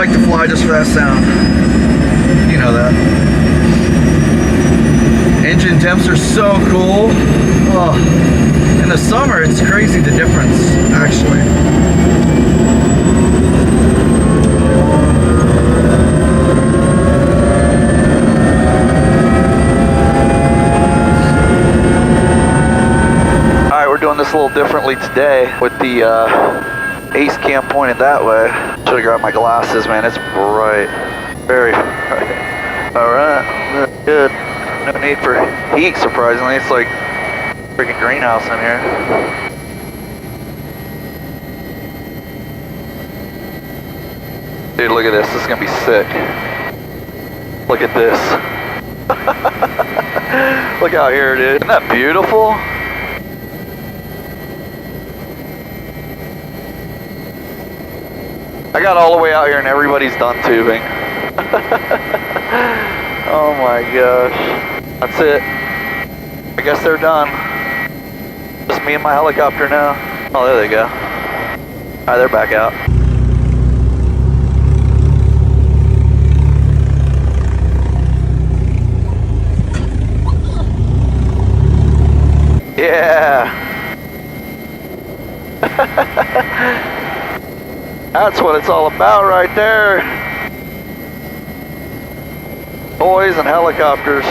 like to fly just for that sound. You know that. Engine temps are so cool. Oh. In the summer, it's crazy the difference, actually. Alright, we're doing this a little differently today with the ace cam pointed that way. Should have grabbed my glasses, man. It's bright. Very bright. Alright, very good. No need for heat, surprisingly. It's like freaking greenhouse in here. Dude, look at this. This is gonna be sick. Look at this. Look out here, dude. Isn't that beautiful? I got all the way out here and everybody's done tubing. Oh my gosh. That's it. I guess they're done. Just me and my helicopter now. Oh, there they go. Alright, they're back out. Yeah. That's what it's all about right there. Boys and helicopters.